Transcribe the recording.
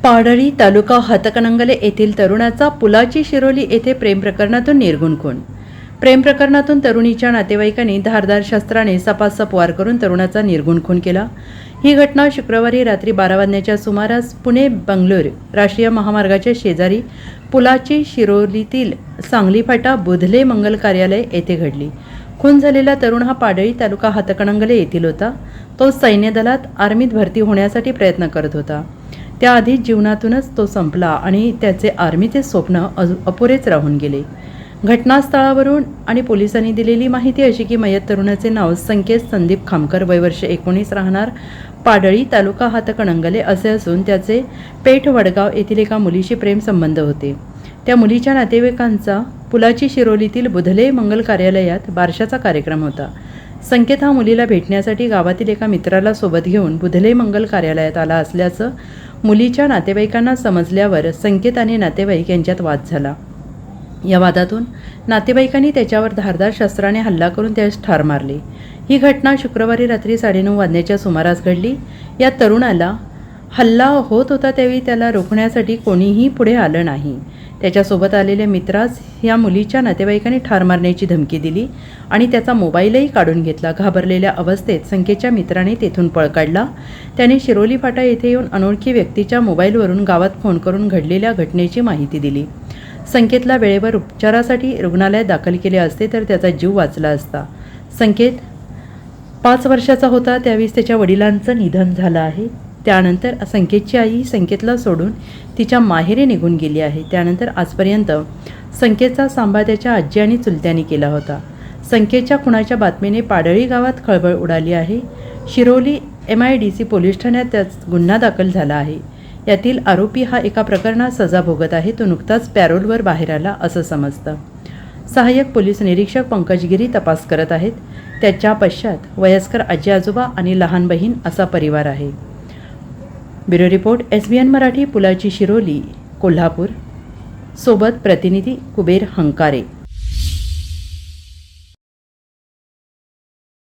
पाडळी तालुका हातकणंगले येथील तरुणाचा पुलाची शिरोली येथे प्रेम प्रकरणातून निर्घुण खून। प्रेम प्रकरणातून तरुणीच्या नातेवाईकांनी धारदार शस्त्राने सपासप वार करून तरुणाचा निर्घुण खून केला। ही घटना शुक्रवारी रात्री 12 वाजण्याच्या सुमारास पुणे बंगलोर राष्ट्रीय महामार्गाच्या शेजारी पुलाची शिरोलीतील सांगली फाटा बुधले मंगल कार्यालय येथे घडली। खून झालेला तरुण हा पाडळी तालुका हातकणंगले येथील होता। तो सैन्य दलात आर्मीत भरती होण्यासाठी प्रयत्न करत होता। त्याआधी जीवनातूनच तो संपला आणि त्याचे आर्मीचे स्वप्न अपुरेच राहून गेले। घटनास्थळावरून आणि पोलिसांनी दिलेली माहिती अशी की मयत तरुणाचे नाव संकेत संदीप खामकर, वय वर्ष 19, राहणार पाडळी तालुका हातकणंगले असे असून त्याचे पेठ वडगाव येथील एका मुलीशी प्रेम संबंध होते। त्या मुलीच्या नातेवाईकांचा पुलाची शिरोलीतील बुधले मंगल कार्यालयात बारशाचा कार्यक्रम होता। संकेत हा मुलीला भेटण्यासाठी गावातील एका मित्राला सोबत घेऊन बुधले मंगल कार्यालयात आला असल्याचं मुलीच्या नातेवाईकांना समजल्यावर संकेत आणि नातेवाईक यांच्यात वाद झाला। या वादातून नातेवाईकांनी त्याच्यावर धारदार शस्त्राने हल्ला करून त्यास ठार मारले। ही घटना शुक्रवारी रात्री 9:30 वाजण्याच्या सुमारास घडली। या तरुणाला हल्ला होत होता त्यावेळी त्याला रोखण्यासाठी कोणीही पुढे आलं नाही। त्याच्यासोबत आलेल्या मित्रास या मुलीच्या नातेवाईकांनी ठार मारण्याची धमकी दिली आणि त्याचा मोबाईलही काढून घेतला। घाबरलेल्या अवस्थेत संकेतच्या मित्राने तेथून पळ काढला। त्याने शिरोली फाटा येथे येऊन अनोळखी व्यक्तीच्या मोबाईलवरून गावात फोन करून घडलेल्या घटनेची माहिती दिली। संकेतला वेळेवर उपचारासाठी रुग्णालयात दाखल केले असते तर त्याचा जीव वाचला असता। संकेत 5 वर्षाचा होता त्यावेळी त्याच्या वडिलांचं निधन झालं आहे। त्यानंतर संकेतची आई संकेतला सोडून तिच्या माहेरी निघून गेली आहे। त्यानंतर आजपर्यंत संकेतचा सांभाळ त्याच्या आजी आणि चुलत्यांनी केला होता। संकेतच्या खुनाच्या बातमीने पाडळी गावात खळबळ उडाली आहे। शिरोली MIDC पोलीस ठाण्यात त्याचा गुन्हा दाखल झाला आहे। यातील आरोपी हा एका प्रकरणात सजा भोगत आहे। तो नुकताच पॅरोलवर बाहेर आला असं समजतं। सहाय्यक पोलीस निरीक्षक पंकज गिरी तपास करत आहेत। त्याच्या पश्चात वयस्कर आजी आजोबा आणि लहान बहीण असा परिवार आहे। ब्युरो रिपोर्ट SBN मराठी, पुलाची शिरोली, कोल्हापूर। सोबत प्रतिनिधी कुबेर हंकारे।